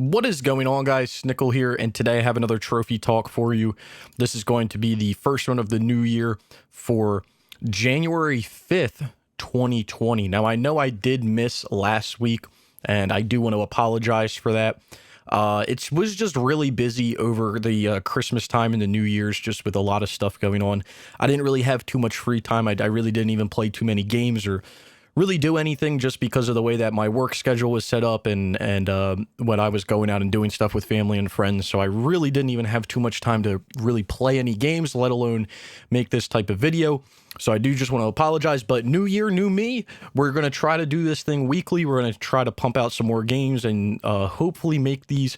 What is going on, guys? Snickel here, and today I have another trophy talk for you. This is going to be the first one of the new year for January 5th, 2020. Now, I know I did miss last week, and I do want to apologize for that. It was just really busy over the Christmas time and the New Year's, just with a lot of stuff going on. I didn't really have too much free time. I really didn't even play too many games or really do anything, just because of the way that my work schedule was set up and when I was going out and doing stuff with family and friends. So I really didn't even have too much time to really play any games, let alone make this type of video. So I do just want to apologize, but new year, new me. We're going to try to do this thing weekly. We're going to try to pump out some more games and hopefully make these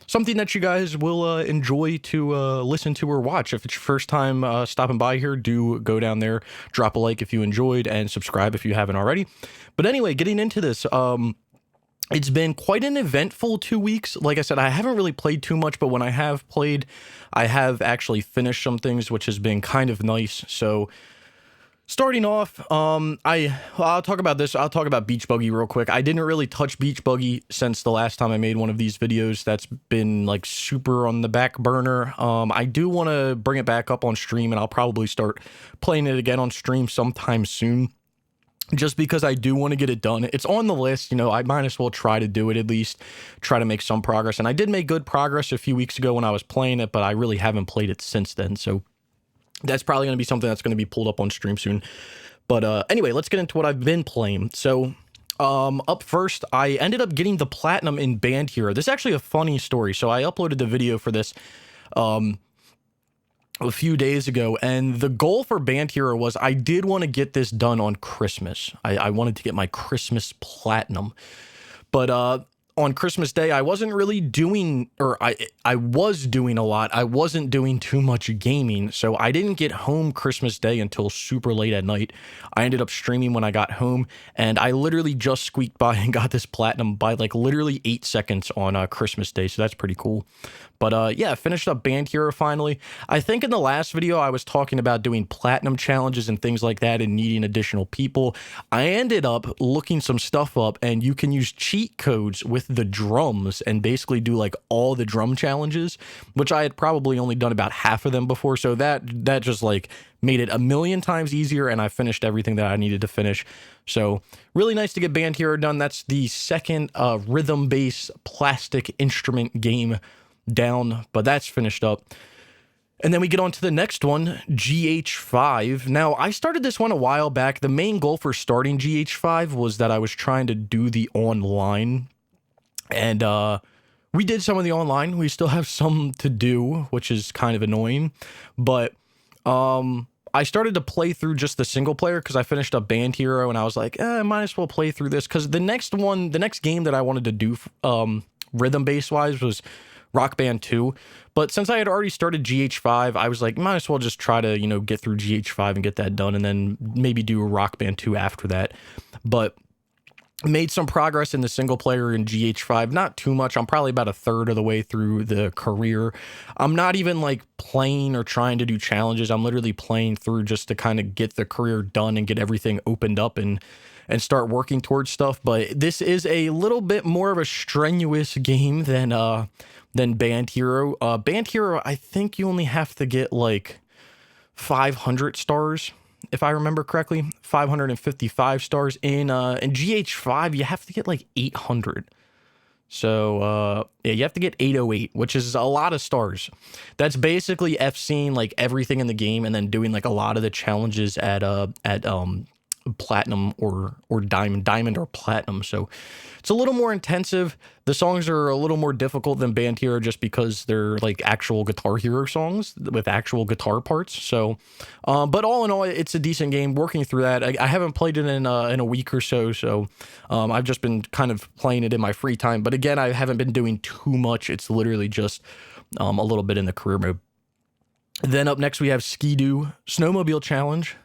something that you guys will enjoy to listen to or watch. If it's your first time stopping by here, do go down there, drop a like if you enjoyed, and subscribe if you haven't already. But anyway, getting into this, it's been quite an eventful 2 weeks. Like I said, I haven't really played too much, but when I have played, I have actually finished some things, which has been kind of nice. So starting off, I'll talk about this. I'll talk about Beach Buggy real quick. I didn't really touch Beach Buggy since the last time I made one of these videos. That's been like super on the back burner. I do want to bring it back up on stream, and I'll probably start playing it again on stream sometime soon, just because I do want to get it done. It's on the list, you know. I might as well try to do it, at least try to make some progress. And I did make good progress a few weeks ago when I was playing it, but I really haven't played it since then. So that's probably going to be something that's going to be pulled up on stream soon. But anyway, let's get into what I've been playing. So up first, I ended up getting the platinum in Band Hero. This is actually a funny story. So I uploaded the video for this a few days ago, and the goal for Band Hero was I did want to get this done on Christmas. I wanted to get my Christmas platinum. But on Christmas Day, I wasn't really doing, or I was doing a lot. I wasn't doing too much gaming, so I didn't get home Christmas Day until super late at night. I ended up streaming when I got home, and I literally just squeaked by and got this platinum by like literally 8 seconds on Christmas Day, so that's pretty cool. But yeah, finished up Band Hero finally. I think in the last video I was talking about doing platinum challenges and things like that and needing additional people. I ended up looking some stuff up, and you can use cheat codes with the drums and basically do like all the drum challenges, which I had probably only done about half of them before. So that just like made it a million times easier, and I finished everything that I needed to finish. So really nice to get Band Hero done. That's the second rhythm-based plastic instrument game down, but that's finished up. And then we get on to the next one, GH5. Now, I started this one a while back. The main goal for starting GH5 was that I was trying to do the online, and we did some of the online. We still have some to do, which is kind of annoying, but I started to play through just the single player because I finished up Band Hero, and I was like, I might as well play through this, because the next game that I wanted to do rhythm-based wise was Rock Band 2, but since I had already started GH5, I was like, might as well just try to, you know, get through GH5 and get that done, and then maybe do a Rock Band 2 after that. But made some progress in the single player in GH5, not too much. I'm probably about a third of the way through the career. I'm not even like playing or trying to do challenges. I'm literally playing through just to kind of get the career done and get everything opened up and start working towards stuff. But this is a little bit more of a strenuous game than Band Hero. Band Hero, I think you only have to get like 500 stars, if I remember correctly. 555 stars. In GH5, you have to get like 800. So yeah, you have to get 808, which is a lot of stars. That's basically FCing like everything in the game and then doing like a lot of the challenges at platinum or diamond or platinum. So it's a little more intensive. The songs are a little more difficult than Band Hero just because they're like actual Guitar Hero songs with actual guitar parts. So but all in all, it's a decent game. Working through that, I haven't played it in a week or so, I've just been kind of playing it in my free time. But again, I haven't been doing too much. It's literally just a little bit in the career mode. Then up next we have Ski-Doo Snowmobile Challenge.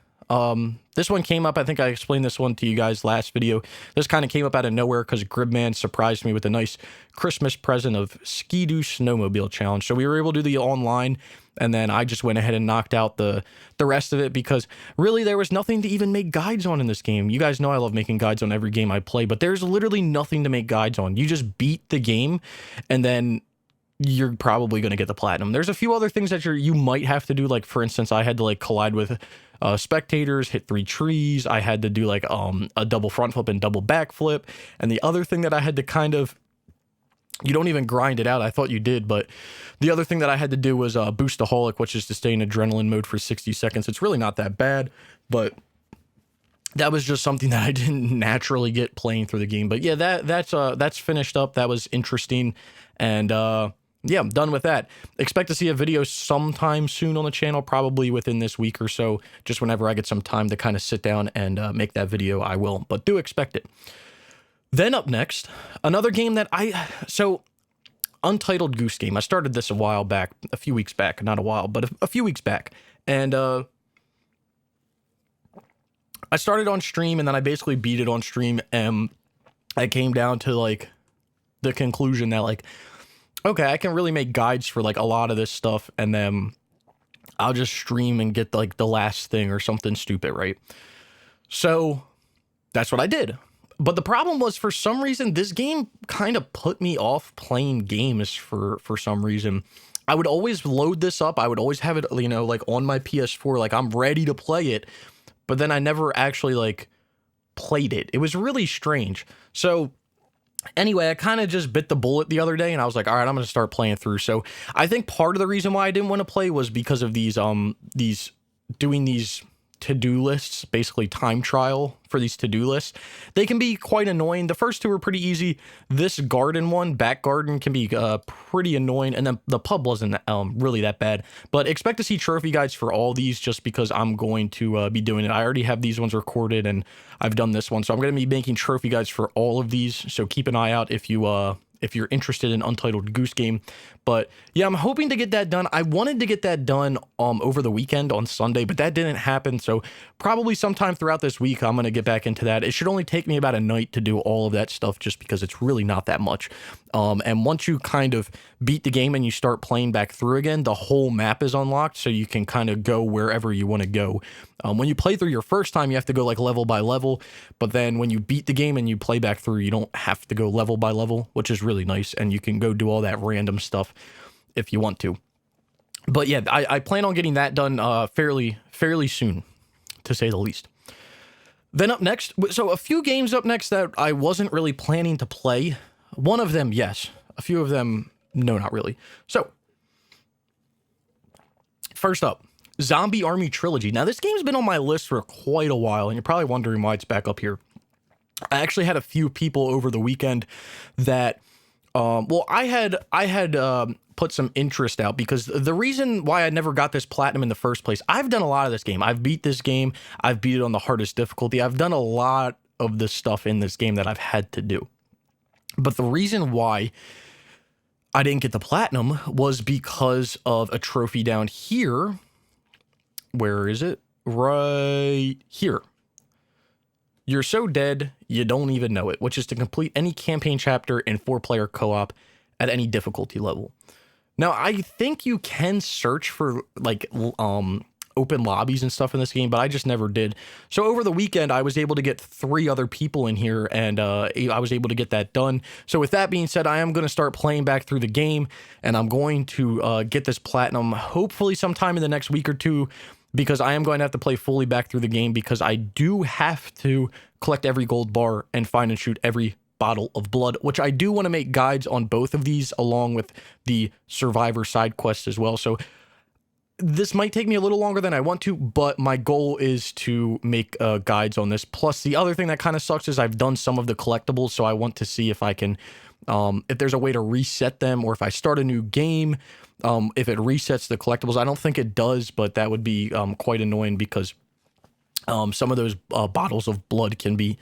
This one came up, I think I explained this one to you guys last video. This kind of came up out of nowhere because Gribman surprised me with a nice Christmas present of Ski-Doo Snowmobile Challenge. So we were able to do the online, and then I just went ahead and knocked out the rest of it because really there was nothing to even make guides on in this game. You guys know I love making guides on every game I play, but there's literally nothing to make guides on. You just beat the game, and then you're probably going to get the platinum. There's a few other things that you might have to do. Like, for instance, I had to like collide with spectators, hit 3 trees. I had to do like a double front flip and double back flip. And the other thing that I had to kind of, you don't even grind it out. I thought you did, but the other thing that I had to do was Boostaholic, which is to stay in adrenaline mode for 60 seconds. It's really not that bad, but that was just something that I didn't naturally get playing through the game. But yeah, that's finished up. That was interesting. And yeah, I'm done with that. Expect to see a video sometime soon on the channel, probably within this week or so. Just whenever I get some time to kind of sit down and make that video, I will. But do expect it. Then up next, another game that Untitled Goose Game. I started this a few weeks back. Not a while, but a few weeks back. And I started on stream, and then I basically beat it on stream, and I came down to like the conclusion that like, okay, I can really make guides for like a lot of this stuff, and then I'll just stream and get like the last thing or something stupid, right? So that's what I did. But the problem was, for some reason, this game kind of put me off playing games for some reason. I would always load this up. I would always have it, you know, like on my PS4, like I'm ready to play it. But then I never actually like played it. It was really strange. So anyway, I kind of just bit the bullet the other day, and I was like, all right, I'm going to start playing through. So I think part of the reason why I didn't want to play was because of these doing these to-do lists, basically time trial for these to-do lists. They can be quite annoying. The first two are pretty easy. This garden one, back garden, can be pretty annoying, and then the pub wasn't really that bad. But expect to see trophy guides for all these, just because I'm going to be doing it. I already have these ones recorded, and I've done this one, so I'm going to be making trophy guides for all of these. So keep an eye out if you're interested in Untitled Goose Game. But yeah, I'm hoping to get that done. I wanted to get that done over the weekend on Sunday, but that didn't happen. So probably sometime throughout this week, I'm going to get back into that. It should only take me about a night to do all of that stuff, just because it's really not that much. And once you kind of beat the game and you start playing back through again, the whole map is unlocked, so you can kind of go wherever you want to go. When you play through your first time, you have to go like level by level, but then when you beat the game and you play back through, you don't have to go level by level, which is really nice, and you can go do all that random stuff if you want to. But yeah, I plan on getting that done fairly soon, to say the least. Then up next, so a few games up next that I wasn't really planning to play. One of them, yes. A few of them, no, not really. So, first up, Zombie Army Trilogy. Now, this game's been on my list for quite a while, and you're probably wondering why it's back up here. I actually had a few people over the weekend that, I had put some interest out, because the reason why I never got this platinum in the first place, I've done a lot of this game. I've beat this game. I've beat it on the hardest difficulty. I've done a lot of the stuff in this game that I've had to do. But the reason why I didn't get the platinum was because of a trophy down here. Where is it? Right here. You're so dead, you don't even know it, which is to complete any campaign chapter in 4-player co-op at any difficulty level. Now, I think you can search for like open lobbies and stuff in this game, but I just never did. So over the weekend, I was able to get 3 other people in here, and I was able to get that done. So with that being said, I am going to start playing back through the game, and I'm going to get this platinum hopefully sometime in the next week or two, because I am going to have to play fully back through the game, because I do have to collect every gold bar and find and shoot every bottle of blood, which I do want to make guides on both of these, along with the survivor side quests as well. So this might take me a little longer than I want to, but my goal is to make guides on this. Plus, the other thing that kind of sucks is I've done some of the collectibles, so I want to see if I can, if there's a way to reset them, or if I start a new game, if it resets the collectibles. I don't think it does, but that would be quite annoying, because some of those bottles of blood can be...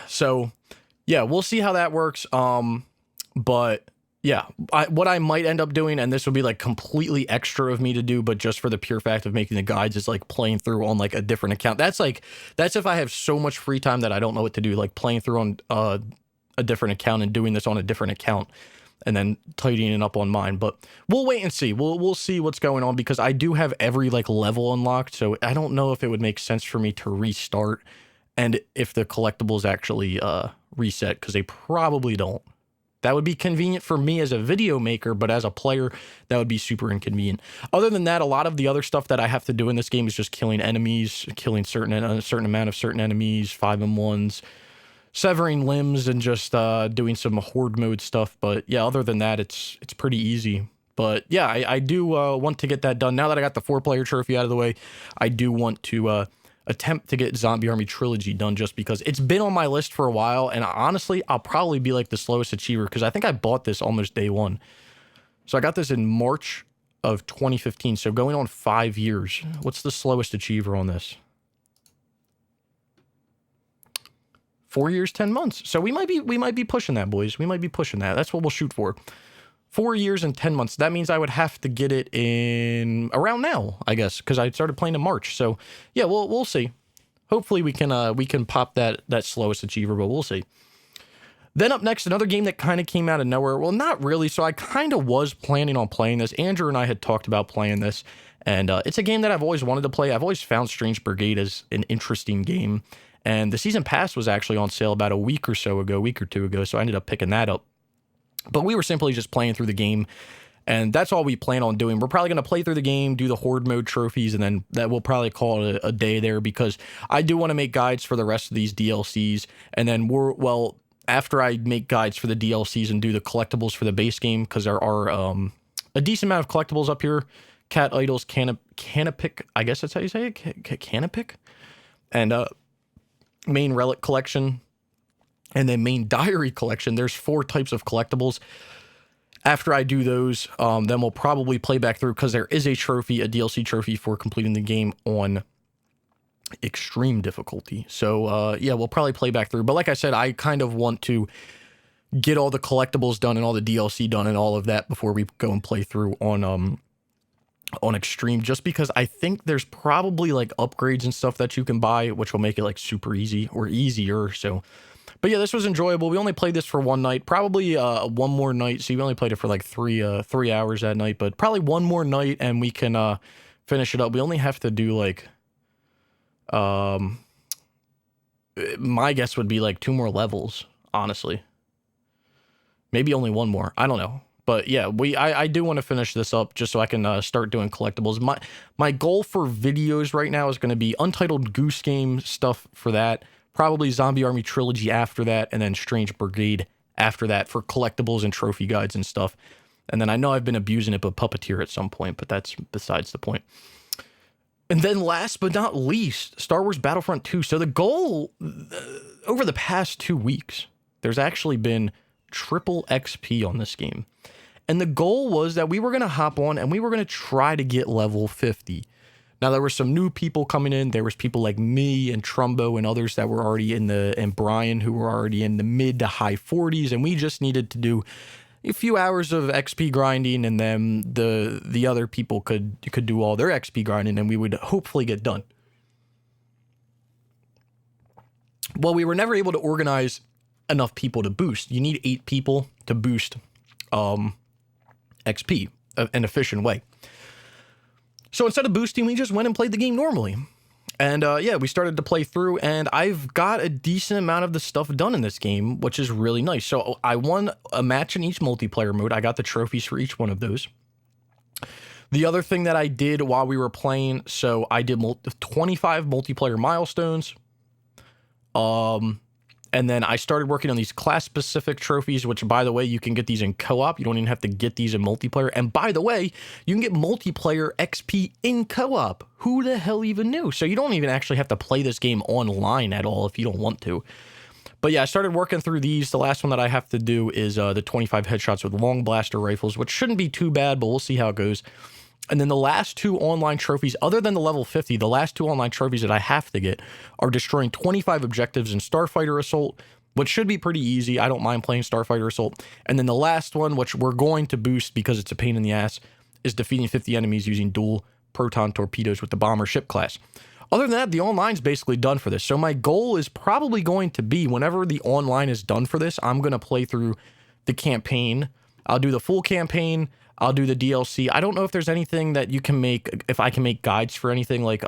So, yeah, we'll see how that works. But Yeah, what I might end up doing, and this would be like completely extra of me to do, but just for the pure fact of making the guides, is like playing through on like a different account. That's if I have so much free time that I don't know what to do, like playing through on a different account and doing this on a different account, and then tidying it up on mine. But we'll wait and see. We'll see what's going on, because I do have every like level unlocked, so I don't know if it would make sense for me to restart, and if the collectibles actually reset, because they probably don't. That would be convenient for me as a video maker, but as a player, that would be super inconvenient. Other than that, a lot of the other stuff that I have to do in this game is just killing enemies, killing a certain amount of certain enemies, 5-on-1s, severing limbs, and just doing some horde mode stuff. But yeah, other than that, it's pretty easy. But yeah, I do want to get that done. Now that I got the 4-player trophy out of the way, I do want to attempt to get Zombie Army Trilogy done, just because it's been on my list for a while, and honestly, I'll probably be like the slowest achiever, because I think I bought this almost day one. So I got this in March of 2015, so going on 5 years. What's the slowest achiever on this? 4 years, 10 months. So we might be pushing that, boys. We might be pushing that. That's what we'll shoot for. 4 years and 10 months. That means I would have to get it in around now, I guess, because I started playing in March. So yeah, we'll see. Hopefully we can pop that slowest achiever, but we'll see. Then up next, another game that kind of came out of nowhere. Well, not really. So I kind of was planning on playing this. Andrew and I had talked about playing this, and it's a game that I've always wanted to play. I've always found Strange Brigade as an interesting game, and the season pass was actually on sale about a week or two ago. So I ended up picking that up. But we were simply just playing through the game, and that's all we plan on doing. We're probably going to play through the game, do the horde mode trophies, and then that we'll probably call it a day there, because I do want to make guides for the rest of these DLCs. And then after I make guides for the DLCs and do the collectibles for the base game, because there are a decent amount of collectibles up here. Cat Idols, Canopic, I guess that's how you say it, Canopic, and main relic collection. And then main diary collection. There's 4 types of collectibles. After I do those, then we'll probably play back through, because there is a DLC trophy for completing the game on extreme difficulty. So yeah, we'll probably play back through. But like I said, I kind of want to get all the collectibles done and all the DLC done and all of that before we go and play through on extreme, just because I think there's probably like upgrades and stuff that you can buy, which will make it like super easy or easier. So but yeah, this was enjoyable. We only played this for one night, probably one more night. So we only played it for like 3 hours that night, but probably one more night and we can finish it up. We only have to do like, my guess would be like 2 more levels, honestly. Maybe only 1 more. I don't know. But yeah, I do want to finish this up just so I can start doing collectibles. My goal for videos right now is going to be Untitled Goose Game stuff for that. Probably Zombie Army Trilogy after that, and then Strange Brigade after that for collectibles and trophy guides and stuff. And then I know I've been abusing it, but Puppeteer at some point, but that's besides the point. And then last but not least, Star Wars Battlefront 2. So the goal over the past 2 weeks, there's actually been triple XP on this game. And the goal was that we were going to hop on and we were going to try to get level 50. Now, there were some new people coming in. There was people like me and Trumbo and others that were already and Brian, who were already in the mid to high 40s. And we just needed to do a few hours of XP grinding, and then the other people could do all their XP grinding, and we would hopefully get done. Well, we were never able to organize enough people to boost. You need 8 people to boost XP, an efficient way. So instead of boosting, we just went and played the game normally. And yeah, we started to play through, and I've got a decent amount of the stuff done in this game, which is really nice. So I won a match in each multiplayer mode. I got the trophies for each one of those. The other thing that I did while we were playing, so I did 25 multiplayer milestones. And then I started working on these class-specific trophies, which, by the way, you can get these in co-op. You don't even have to get these in multiplayer. And by the way, you can get multiplayer XP in co-op. Who the hell even knew? So you don't even actually have to play this game online at all if you don't want to. But yeah, I started working through these. The last one that I have to do is the 25 headshots with long blaster rifles, which shouldn't be too bad, but we'll see how it goes. And then the last 2 online trophies, other than the level 50, the last 2 online trophies that I have to get are destroying 25 objectives in Starfighter Assault which should be pretty easy. I don't mind playing Starfighter Assault. And then the last one, which we're going to boost because it's a pain in the ass, is defeating 50 enemies using dual proton torpedoes with the bomber ship class. Other than that, the online's basically done for this. So my goal is probably going to be, whenever the online is done for this, I'm going to play through the campaign. I'll do the full campaign. I'll do the DLC. I don't know if there's anything that you can make, if I can make guides for anything like,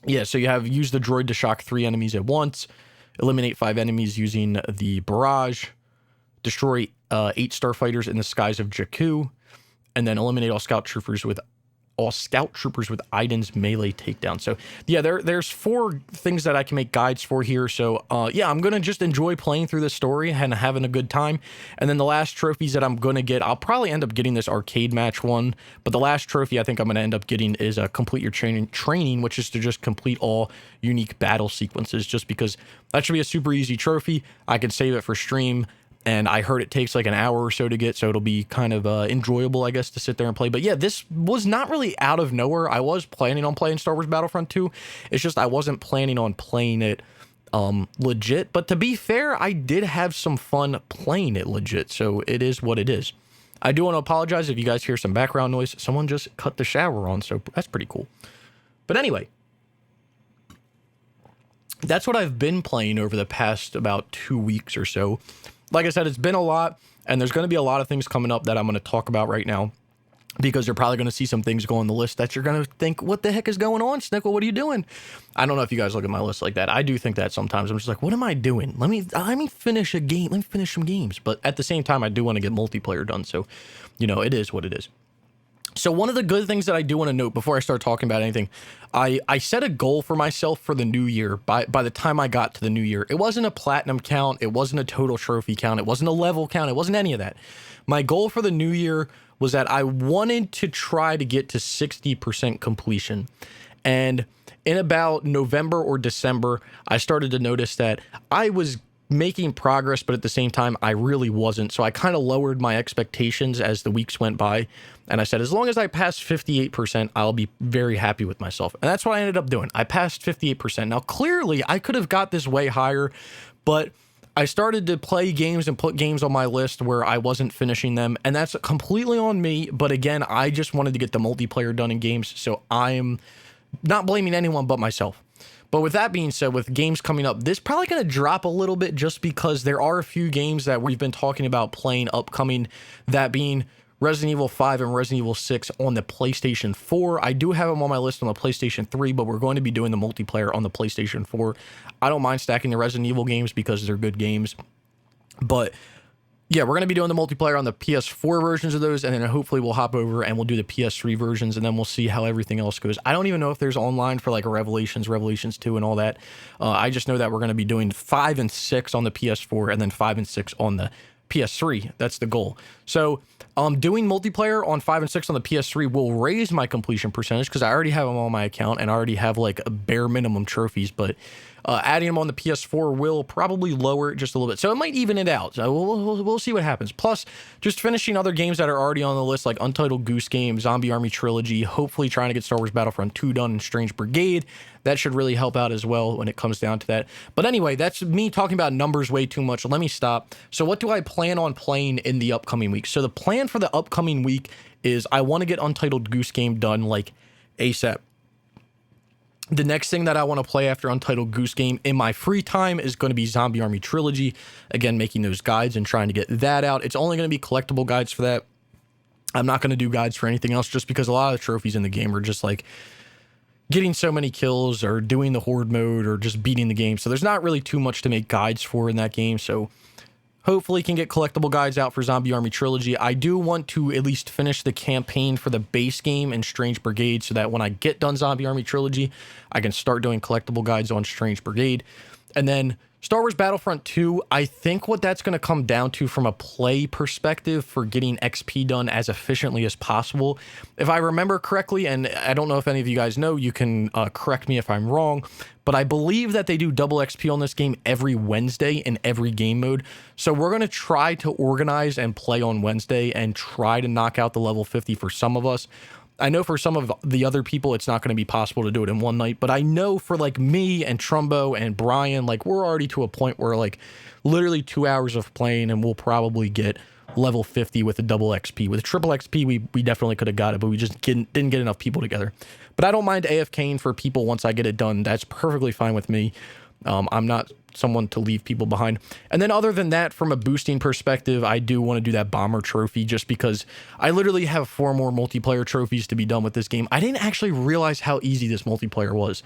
yeah, so you have use the droid to shock 3 enemies at once, eliminate 5 enemies using the barrage, destroy 8 starfighters in the skies of Jakku, and then eliminate all scout troopers with Iden's melee takedown. So yeah, there's 4 things that I can make guides for here. So yeah, I'm gonna just enjoy playing through the story and having a good time. And then the last trophies that I'm gonna get, I'll probably end up getting this arcade match one, but the last trophy I think I'm gonna end up getting is complete your training, which is to just complete all unique battle sequences, just because that should be a super easy trophy. I can save it for stream. And I heard it takes like an hour or so to get, so it'll be kind of enjoyable, I guess, to sit there and play. But yeah, this was not really out of nowhere. I was planning on playing Star Wars Battlefront 2. It's just I wasn't planning on playing it legit. But to be fair, I did have some fun playing it legit, so it is what it is. I do want to apologize if you guys hear some background noise. Someone just cut the shower on, so that's pretty cool. But anyway, that's what I've been playing over the past about 2 weeks or so. Like I said, it's been a lot, and there's going to be a lot of things coming up that I'm going to talk about right now, because you're probably going to see some things go on the list that you're going to think, what the heck is going on, Snickel? What are you doing? I don't know if you guys look at my list like that. I do think that sometimes. I'm just like, what am I doing? Let me finish a game. Let me finish some games. But at the same time, I do want to get multiplayer done. So, you know, it is what it is. So one of the good things that I do want to note before I start talking about anything, I set a goal for myself for the new year. By the time I got to the new year, it wasn't a platinum count. It wasn't a total trophy count. It wasn't a level count. It wasn't any of that. My goal for the new year was that I wanted to try to get to 60% completion. And in about November or December, I started to notice that I was making progress, but at the same time, I really wasn't. So I kind of lowered my expectations as the weeks went by. And I said, as long as I pass 58%, I'll be very happy with myself. And that's what I ended up doing. I passed 58%. Now, clearly, I could have got this way higher, but I started to play games and put games on my list where I wasn't finishing them. And that's completely on me. But again, I just wanted to get the multiplayer done in games. So I'm not blaming anyone but myself. But with that being said, with games coming up, this is probably going to drop a little bit just because there are a few games that we've been talking about playing upcoming, that being Resident Evil 5 and Resident Evil 6 on the PlayStation 4. I do have them on my list on the PlayStation 3, but we're going to be doing the multiplayer on the PlayStation 4. I don't mind stacking the Resident Evil games because they're good games. But yeah, we're going to be doing the multiplayer on the PS4 versions of those, and then hopefully we'll hop over and we'll do the PS3 versions, and then we'll see how everything else goes. I don't even know if there's online for like Revelations 2, and all that. I just know that we're going to be doing 5 and 6 on the PS4, and then 5 and 6 on the PS3. That's the goal. So doing multiplayer on 5 and 6 on the PS3 will raise my completion percentage because I already have them on my account and I already have like a bare minimum trophies, but adding them on the PS4 will probably lower it just a little bit. So it might even it out. So we'll see what happens. Plus, just finishing other games that are already on the list, like Untitled Goose Game, Zombie Army Trilogy, hopefully trying to get Star Wars Battlefront 2 done, and Strange Brigade. That should really help out as well when it comes down to that. But anyway, that's me talking about numbers way too much. Let me stop. So what do I plan on playing in the upcoming week? So the plan for the upcoming week is I want to get Untitled Goose Game done like ASAP. The next thing that I want to play after Untitled Goose Game in my free time is going to be Zombie Army Trilogy. Again, making those guides and trying to get that out. It's only going to be collectible guides for that. I'm not going to do guides for anything else just because a lot of the trophies in the game are just like getting so many kills or doing the horde mode or just beating the game. So there's not really too much to make guides for in that game. So hopefully can get collectible guides out for Zombie Army Trilogy. I do want to at least finish the campaign for the base game and Strange Brigade so that when I get done Zombie Army Trilogy, I can start doing collectible guides on Strange Brigade. And then Star Wars Battlefront 2, I think what that's going to come down to from a play perspective for getting XP done as efficiently as possible. If I remember correctly, and I don't know if any of you guys know, you can correct me if I'm wrong, but I believe that they do double XP on this game every Wednesday in every game mode. So we're going to try to organize and play on Wednesday and try to knock out the level 50 for some of us. I know for some of the other people, it's not going to be possible to do it in one night, but I know for like me and Trumbo and Brian, like we're already to a point where like literally 2 hours of playing and we'll probably get level 50 with a double XP. With triple XP, we definitely could have got it, but we just didn't get enough people together. But I don't mind AFKing for people once I get it done. That's perfectly fine with me. I'm not someone to leave people behind. And then other than that, from a boosting perspective, I do want to do that bomber trophy just because I literally have 4 more multiplayer trophies to be done with this game. I didn't actually realize how easy this multiplayer was.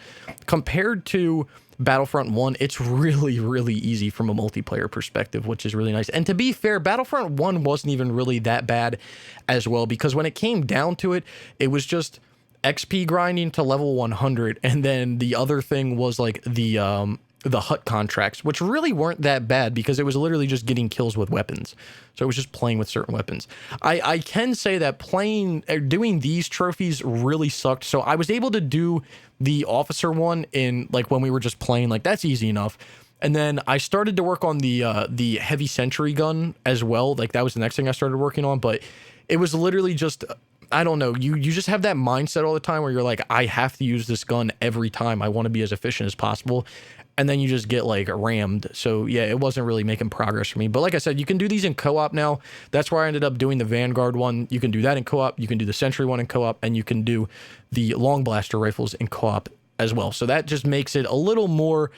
Compared to Battlefront 1, it's really, really easy from a multiplayer perspective, which is really nice. And to be fair, Battlefront 1 wasn't even really that bad as well, because when it came down to it, it was just XP grinding to level 100, and then the other thing was like the hut contracts, which really weren't that bad because it was literally just getting kills with weapons. So it was just playing with certain weapons. I can say that doing these trophies really sucked. So I was able to do the officer one in like when we were just playing, like that's easy enough. And then I started to work on the heavy sentry gun as well. Like that was the next thing I started working on, but it was literally just, I don't know, you just have that mindset all the time where you're like, I have to use this gun every time. I want to be as efficient as possible. And then you just get like rammed. So yeah, it wasn't really making progress for me. But like I said, you can do these in co-op now. That's where I ended up doing the Vanguard one. You can do that in co-op. You can do the Sentry one in co-op, and you can do the Long Blaster rifles in co-op as well. So that just makes it a little more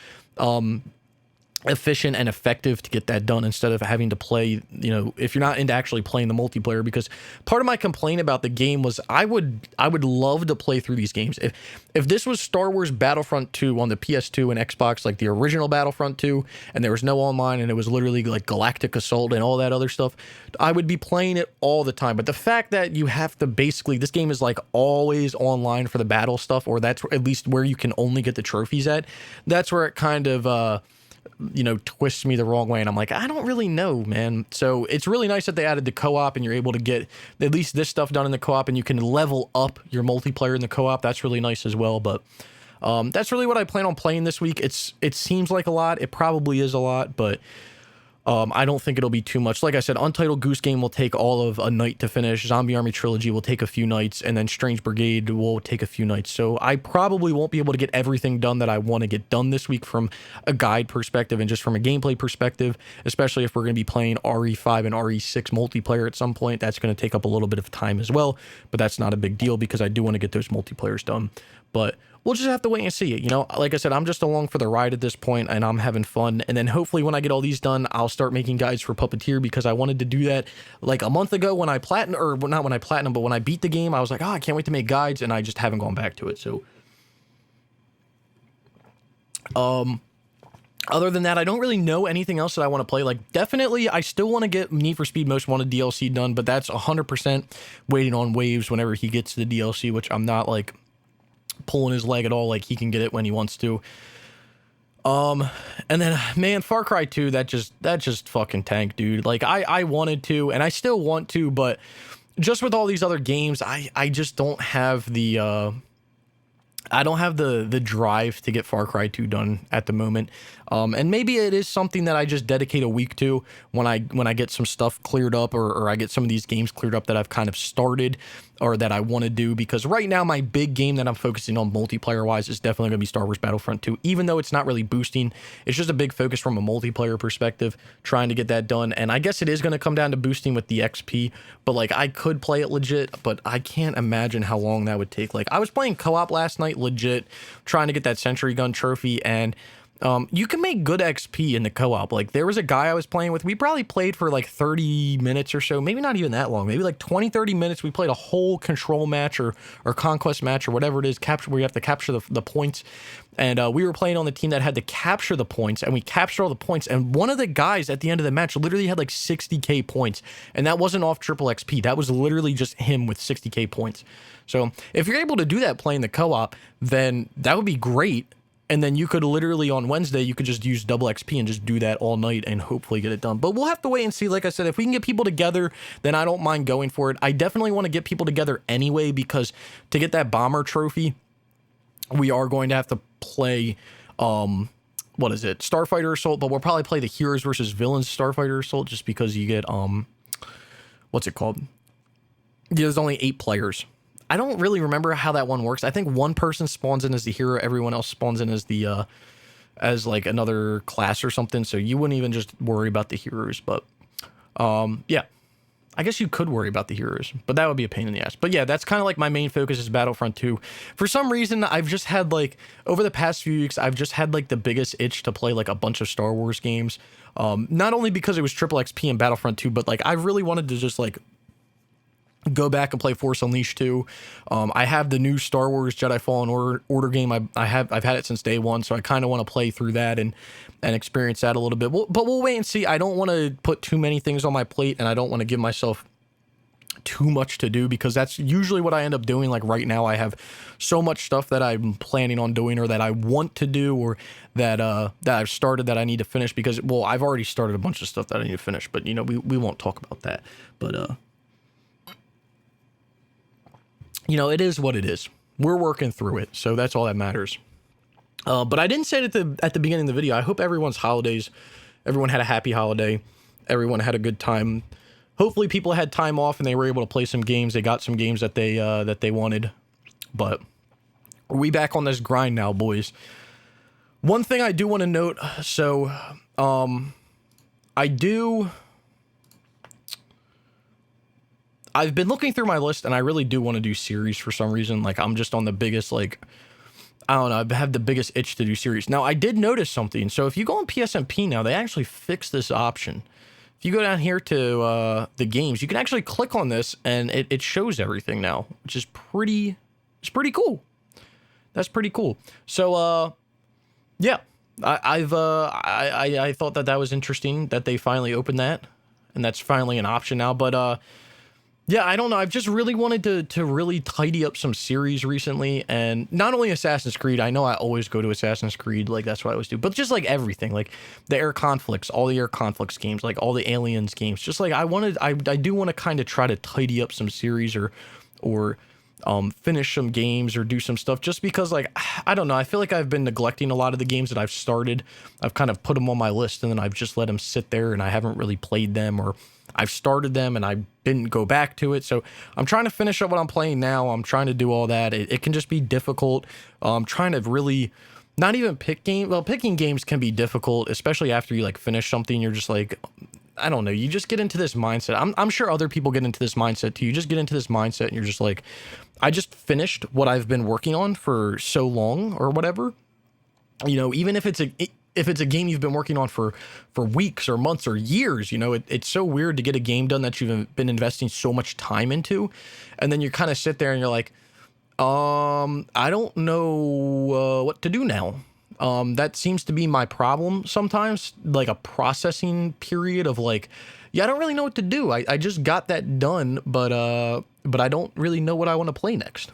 efficient and effective to get that done instead of having to play, you know, if you're not into actually playing the multiplayer. Because part of my complaint about the game was I would love to play through these games. If this was Star Wars Battlefront 2 on the PS2 and Xbox, like the original Battlefront 2, and there was no online and it was literally like Galactic Assault and all that other stuff, I would be playing it all the time. But the fact that you have to basically, this game is like always online for the battle stuff, or that's at least where you can only get the trophies at, that's where it kind of you know, twists me the wrong way, and I'm like, I don't really know, man. So it's really nice that they added the co-op and you're able to get at least this stuff done in the co-op, and you can level up your multiplayer in the co-op. That's really nice as well. But that's really what I plan on playing this week. It seems like a lot. It probably is a lot, but I don't think it'll be too much. Like I said, Untitled Goose Game will take all of a night to finish. Zombie Army Trilogy will take a few nights, and then Strange Brigade will take a few nights. So I probably won't be able to get everything done that I want to get done this week from a guide perspective and just from a gameplay perspective, especially if we're going to be playing RE5 and RE6 multiplayer at some point. That's going to take up a little bit of time as well, but that's not a big deal because I do want to get those multiplayers done. But we'll just have to wait and see it. You know, like I said, I'm just along for the ride at this point, and I'm having fun. And then hopefully when I get all these done, I'll start making guides for Puppeteer, because I wanted to do that like a month ago when I platinum, or not when I platinum, but when I beat the game. I was like, oh, I can't wait to make guides, and I just haven't gone back to it. So other than that, I don't really know anything else that I want to play. Like, definitely, I still want to get Need for Speed Most Wanted DLC done, but that's 100% waiting on Waves whenever he gets the DLC, which I'm not like pulling his leg at all. Like, he can get it when he wants to. And then, man, Far Cry 2, that just fucking tanked, dude. Like, I wanted to, and I still want to, but just with all these other games, I just don't have the the drive to get Far Cry 2 done at the moment. And maybe it is something that I just dedicate a week to when I get some stuff cleared up, or I get some of these games cleared up that I've kind of started or that I want to do. Because right now, my big game that I'm focusing on multiplayer wise is definitely going to be Star Wars Battlefront 2, even though it's not really boosting. It's just a big focus from a multiplayer perspective, trying to get that done. And I guess it is going to come down to boosting with the XP, but like, I could play it legit, but I can't imagine how long that would take. Like, I was playing co-op last night, legit, trying to get that Sentry Gun trophy, and you can make good XP in the co-op. Like, there was a guy I was playing with. We probably played for like 30 minutes or so, maybe not even that long, maybe like 20-30 minutes. We played a whole control match or conquest match or whatever it is, where you have to capture the points. And we were playing on the team that had to capture the points, and we captured all the points. And one of the guys at the end of the match literally had like 60k points, and that wasn't off triple XP. That was literally just him with 60k points. So if you're able to do that playing the co-op, then that would be great. And then you could literally, on Wednesday, you could just use double XP and just do that all night and hopefully get it done. But we'll have to wait and see. Like I said, if we can get people together, then I don't mind going for it. I definitely want to get people together anyway, because to get that bomber trophy, we are going to have to play, what is it, Starfighter Assault, but we'll probably play the Heroes versus Villains Starfighter Assault, just because you get, what's it called? There's only 8 players. I don't really remember how that one works. I think one person spawns in as the hero, everyone else spawns in as the as like another class or something. So you wouldn't even just worry about the heroes. But yeah, I guess you could worry about the heroes, but that would be a pain in the ass. But yeah, that's kind of like my main focus is Battlefront 2. For some reason, I've just had like, over the past few weeks, I've just had like the biggest itch to play like a bunch of Star Wars games. Not only because it was triple XP and Battlefront 2, but like I really wanted to just like go back and play Force Unleashed 2. I have the new Star Wars Jedi Fallen Order game. I've had it since day one, so I kind of want to play through that and experience that a little bit. But we'll wait and see. I don't want to put too many things on my plate, and I don't want to give myself too much to do, because that's usually what I end up doing. Like right now, I have so much stuff that I'm planning on doing, or that I want to do, or that I've started that I need to finish, because, well, I've already started a bunch of stuff that I need to finish, but you know, we won't talk about that. But you know, it is what it is. We're working through it, so that's all that matters. But I didn't say it at the beginning of the video. I hope everyone had a happy holiday. Everyone had a good time. Hopefully people had time off and they were able to play some games. They got some games that they wanted. But we back on this grind now, boys. One thing I do want to note, so I've been looking through my list, and I really do want to do series for some reason. Like, I'm just on the biggest, like, I don't know, I have the biggest itch to do series. Now, I did notice something. So if you go on PSNP now, they actually fixed this option. If you go down here to the games, you can actually click on this, and it shows everything now, which is pretty cool. That's pretty cool. So, yeah, I thought that was interesting that they finally opened that, and that's finally an option now. But, yeah, I don't know. I've just really wanted to really tidy up some series recently, and not only Assassin's Creed. I know I always go to Assassin's Creed, like that's what I always do, but just like everything, like the Air Conflicts, all the Air Conflicts games, like all the Aliens games. Just like I do want to kind of try to tidy up some series or finish some games or do some stuff, just because, like, I don't know. I feel like I've been neglecting a lot of the games that I've started. I've kind of put them on my list, and then I've just let them sit there, and I haven't really played them, or I've started them and I didn't go back to it. So I'm trying to finish up what I'm playing now. I'm trying to do all that. It can just be difficult. I'm trying to really not even pick games. Well, picking games can be difficult, especially after you like finish something. You're just like, I don't know. You just get into this mindset. I'm sure other people get into this mindset too. You just get into this mindset and you're just like, I just finished what I've been working on for so long or whatever. You know, even if it's a game you've been working on for weeks or months or years, you know, it's so weird to get a game done that you've been investing so much time into. And then you kind of sit there and you're like, I don't know what to do now. That seems to be my problem sometimes, like a processing period of like, yeah, I don't really know what to do. I just got that done, but I don't really know what I want to play next.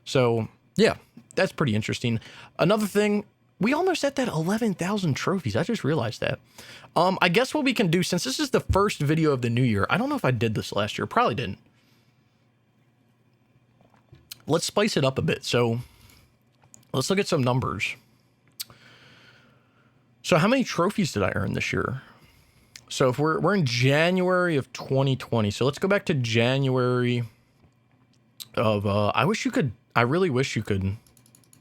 So yeah, that's pretty interesting. Another thing, we almost at that 11,000 trophies. I just realized that. I guess what we can do, since this is the first video of the new year, I don't know if I did this last year. Probably didn't. Let's spice it up a bit. So let's look at some numbers. So how many trophies did I earn this year? So if we're in January of 2020. So let's go back to January of, I really wish you could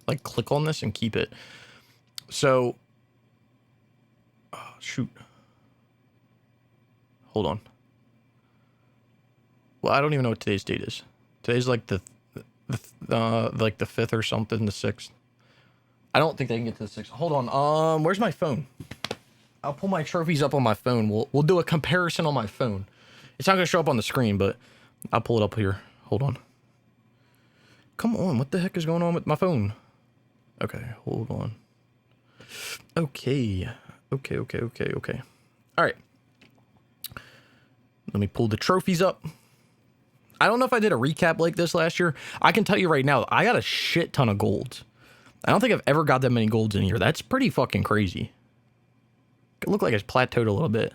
like click on this and keep it. So, shoot. Hold on. Well, I don't even know what today's date is. Today's like the 5th or something, the 6th. I don't think they can get to the 6th. Hold on. Where's my phone? I'll pull my trophies up on my phone. We'll do a comparison on my phone. It's not gonna show up on the screen, but I'll pull it up here. Hold on. Come on, what the heck is going on with my phone? Okay, hold on. Okay. All right. Let me pull the trophies up. I don't know if I did a recap like this last year. I can tell you right now, I got a shit ton of golds. I don't think I've ever got that many golds in a year. That's pretty fucking crazy. It looked like it's plateaued a little bit.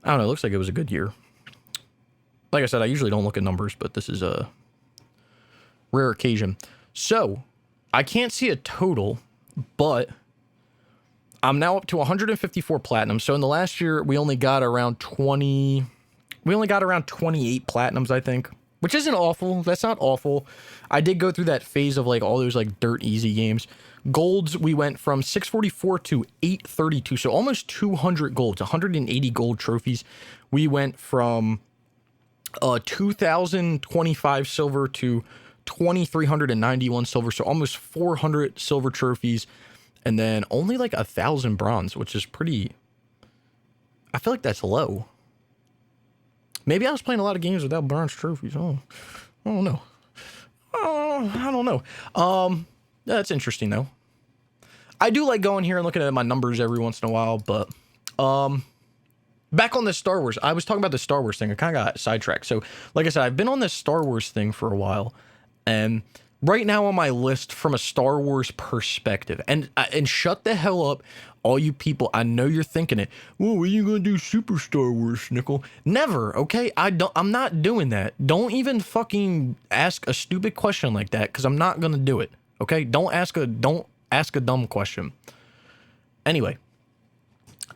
I don't know. It looks like it was a good year. Like I said, I usually don't look at numbers, but this is a rare occasion. So I can't see a total, but I'm now up to 154 platinum. So in the last year, we only got around 28 platinums, I think. which isn't awful. That's not awful. I did go through that phase of like all those like dirt easy games. Golds, we went from 644 to 832, so almost 200 golds, 180 gold trophies. We went from 2,025 silver to 2,391 silver, so almost 400 silver trophies, and then only like 1,000 bronze, which is pretty. I feel like that's low. Maybe I was playing a lot of games without bronze trophies. Oh, I don't know. I don't know. That's interesting though. I do like going here and looking at my numbers every once in a while, but back on this Star Wars, I was talking about the Star Wars thing. I kind of got sidetracked. So, like I said, I've been on this Star Wars thing for a while, and right now on my list from a Star Wars perspective, and shut the hell up, all you people. I know you're thinking it. Well, what are you gonna do, Super Star Wars, Snickel? Never, okay? I'm not doing that. Don't even fucking ask a stupid question like that, because I'm not gonna do it. Okay? Don't ask a dumb question. Anyway,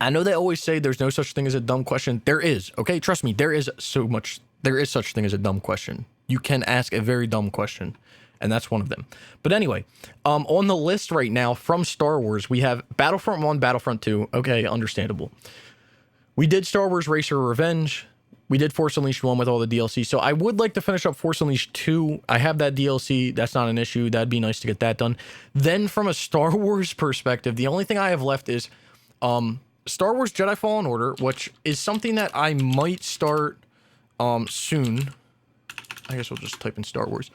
I know they always say there's no such thing as a dumb question. There is, okay? Trust me, there is such thing as a dumb question. You can ask a very dumb question, and that's one of them. But anyway, on the list right now from Star Wars, we have Battlefront 1, Battlefront 2. Okay, understandable. We did Star Wars Racer Revenge. We did Force Unleashed 1 with all the DLC. So I would like to finish up Force Unleashed 2. I have that DLC. That's not an issue. That'd be nice to get that done. Then from a Star Wars perspective, the only thing I have left is Star Wars Jedi Fallen Order, which is something that I might start soon. I guess we'll just type in Star Wars.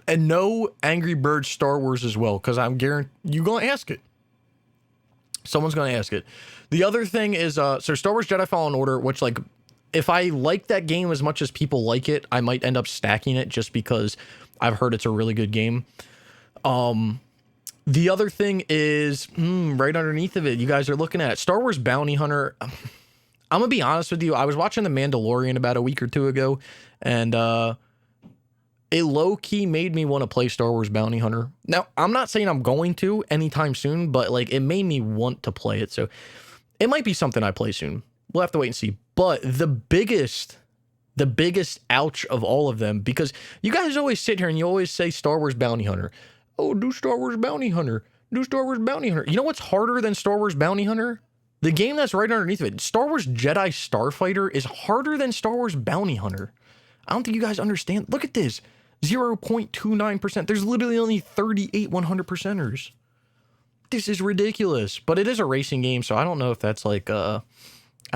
And no Angry Birds Star Wars as well, because I'm guaranteed you're going to ask it. Someone's going to ask it. The other thing is, so Star Wars Jedi Fallen Order, which, like, if I like that game as much as people like it, I might end up stacking it just because I've heard it's a really good game. The other thing is, right underneath of it, you guys are looking at Star Wars Bounty Hunter. I'm going to be honest with you. I was watching The Mandalorian about a week or two ago, and it low-key made me want to play Star Wars Bounty Hunter. Now, I'm not saying I'm going to anytime soon, but like it made me want to play it. So it might be something I play soon. We'll have to wait and see. But the biggest ouch of all of them, because you guys always sit here and you always say Star Wars Bounty Hunter. Oh, do Star Wars Bounty Hunter. Do Star Wars Bounty Hunter. You know what's harder than Star Wars Bounty Hunter? The game that's right underneath of it. Star Wars Jedi Starfighter is harder than Star Wars Bounty Hunter. I don't think you guys understand. Look at this. 0.29%. There's literally only 38 100%ers. This is ridiculous. But it is a racing game, so I don't know if that's like I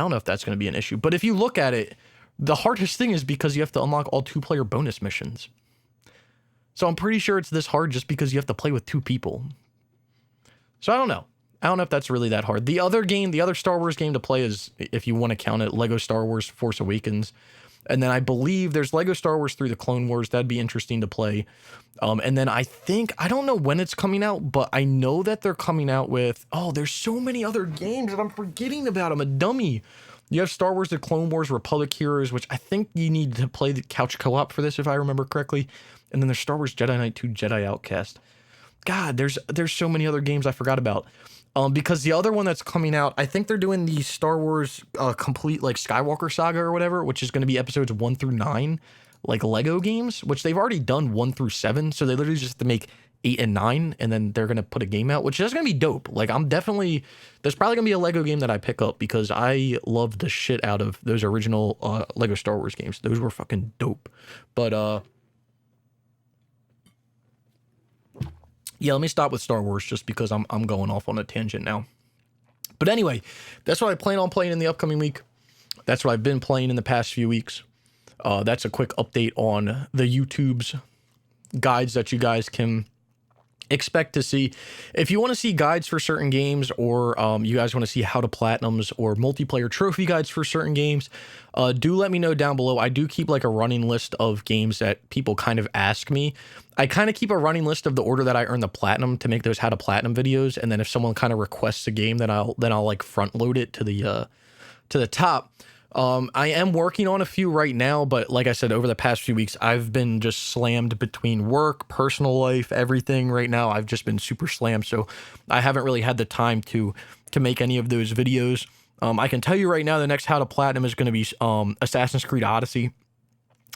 don't know if that's going to be an issue. But if you look at it, the hardest thing is because you have to unlock all 2-player bonus missions. So I'm pretty sure it's this hard just because you have to play with 2 people. So I don't know. I don't know if that's really that hard. The other Star Wars game to play is, if you want to count it, Lego Star Wars Force Awakens. And then I believe there's Lego Star Wars 3: The Clone Wars. That'd be interesting to play. And then I don't know when it's coming out, but I know that they're coming out with, there's so many other games that I'm forgetting about. I'm a dummy. You have Star Wars: The Clone Wars, Republic Heroes, which I think you need to play the couch co-op for this, if I remember correctly. And then there's Star Wars Jedi Knight 2 Jedi Outcast. God, there's so many other games I forgot about. Because the other one that's coming out, I think they're doing the Star Wars complete like Skywalker Saga or whatever, which is going to be episodes 1 through 9, like Lego games, which they've already done 1 through 7. So they literally just have to make 8 and 9, and then they're going to put a game out, which is going to be dope. Like there's probably going to be a Lego game that I pick up because I love the shit out of those original Lego Star Wars games. Those were fucking dope. But yeah, let me stop with Star Wars just because I'm going off on a tangent now. But anyway, that's what I plan on playing in the upcoming week. That's what I've been playing in the past few weeks. That's a quick update on the YouTube's guides that you guys can expect to see. If you want to see guides for certain games, or you guys want to see how to platinums or multiplayer trophy guides for certain games, do let me know down below. I do keep like a running list of games that people kind of ask me. I kind of keep a running list of the order that I earn the platinum to make those how to platinum videos, and then if someone kind of requests a game, then I'll like front load it to the top. I am working on a few right now, but like I said, over the past few weeks, I've been just slammed between work, personal life, everything right now. I've just been super slammed, so I haven't really had the time to make any of those videos. I can tell you right now, the next How to Platinum is going to be Assassin's Creed Odyssey.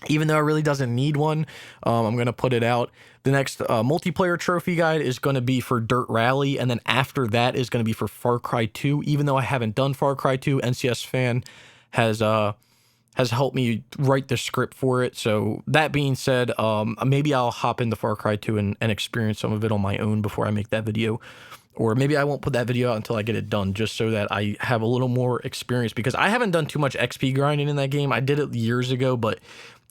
even though it really doesn't need one. I'm going to put it out. The next multiplayer trophy guide is going to be for Dirt Rally, and then after that is going to be for Far Cry 2. Even though I haven't done Far Cry 2, NCS Fan has helped me write the script for it. So that being said, maybe I'll hop into Far Cry 2 and experience some of it on my own before I make that video. Or maybe I won't put that video out until I get it done, just so that I have a little more experience, because I haven't done too much XP grinding in that game. I did it years ago, but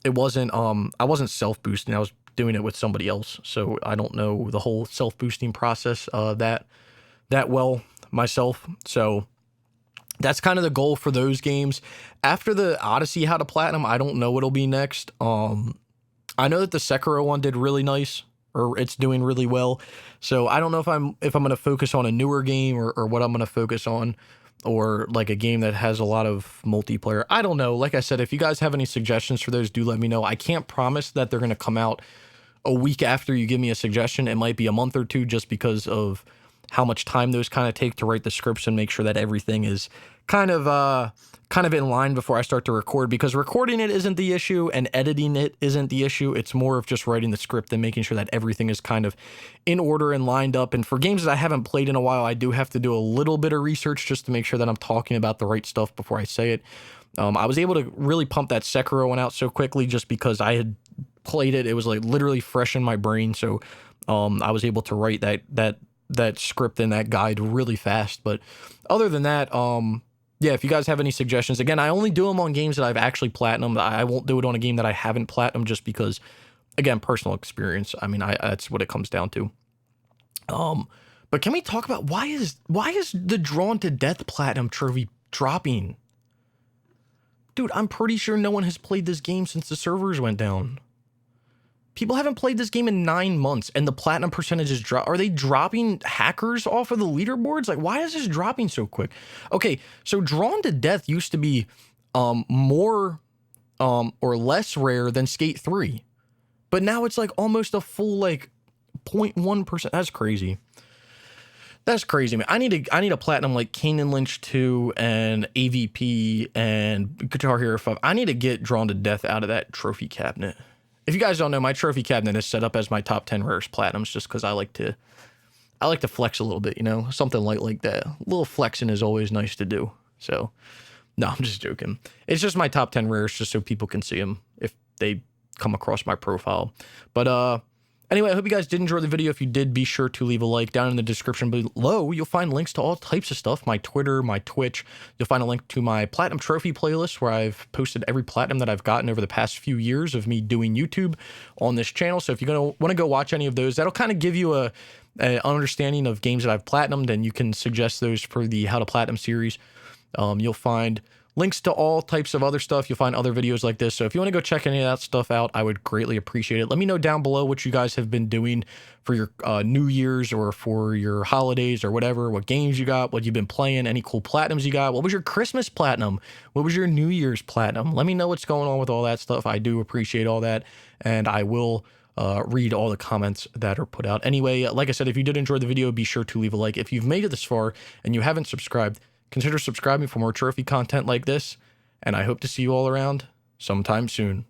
it wasn't, I wasn't self-boosting. I was doing it with somebody else. So I don't know the whole self-boosting process that well myself. So that's kind of the goal for those games. After the Odyssey How to Platinum, I don't know what'll be next. I know that the Sekiro one did really nice, or it's doing really well. So I don't know if I'm going to focus on a newer game or what I'm going to focus on, or like a game that has a lot of multiplayer. I don't know. Like I said, if you guys have any suggestions for those, do let me know. I can't promise that they're going to come out a week after you give me a suggestion. It might be a month or two, just because of how much time those kind of take to write the scripts and make sure that everything is kind of in line before I start to record, because recording it isn't the issue and editing it isn't the issue. It's more of just writing the script and making sure that everything is kind of in order and lined up. And for games that I haven't played in a while, I do have to do a little bit of research just to make sure that I'm talking about the right stuff before I say it. I was able to really pump that Sekiro one out so quickly just because I had played it. It was like literally fresh in my brain. So I was able to write that script and that guide really fast. But other than that, yeah, if you guys have any suggestions, again, I only do them on games that I've actually platinumed. I won't do it on a game that I haven't platinumed, just because, again, personal experience. I mean, that's what it comes down to. But can we talk about why is the Drawn to Death Platinum trophy dropping? Dude, I'm pretty sure no one has played this game since the servers went down. People haven't played this game in 9 months, and the platinum percentage is drop. Are they dropping hackers off of the leaderboards? Like, why is this dropping so quick? Okay, so Drawn to Death used to be more or less rare than Skate 3, but now it's like almost a full like 0.1%. That's crazy. That's crazy, man. I need a platinum like Kane and Lynch 2 and AVP and Guitar Hero 5. I need to get Drawn to Death out of that trophy cabinet. If you guys don't know, my trophy cabinet is set up as my top 10 rarest platinums, just because I like to flex a little bit, you know, something like that. A little flexing is always nice to do. So, no, I'm just joking. It's just my top 10 rarest, just so people can see them if they come across my profile. But anyway, I hope you guys did enjoy the video. If you did, be sure to leave a like. Down in the description below, you'll find links to all types of stuff. My Twitter, my Twitch. You'll find a link to my Platinum Trophy playlist, where I've posted every platinum that I've gotten over the past few years of me doing YouTube on this channel. So if you're going to want to go watch any of those, that'll kind of give you an understanding of games that I've platinumed, and you can suggest those for the How to Platinum series. You'll find links to all types of other stuff. You'll find other videos like this. So if you want to go check any of that stuff out, I would greatly appreciate it. Let me know down below what you guys have been doing for your New Year's or for your holidays or whatever, what games you got, what you've been playing, any cool platinums you got. What was your Christmas platinum? What was your New Year's platinum? Let me know what's going on with all that stuff. I do appreciate all that, and I will read all the comments that are put out. Anyway, like I said, if you did enjoy the video, be sure to leave a like. If you've made it this far and you haven't subscribed, consider subscribing for more trophy content like this, and I hope to see you all around sometime soon.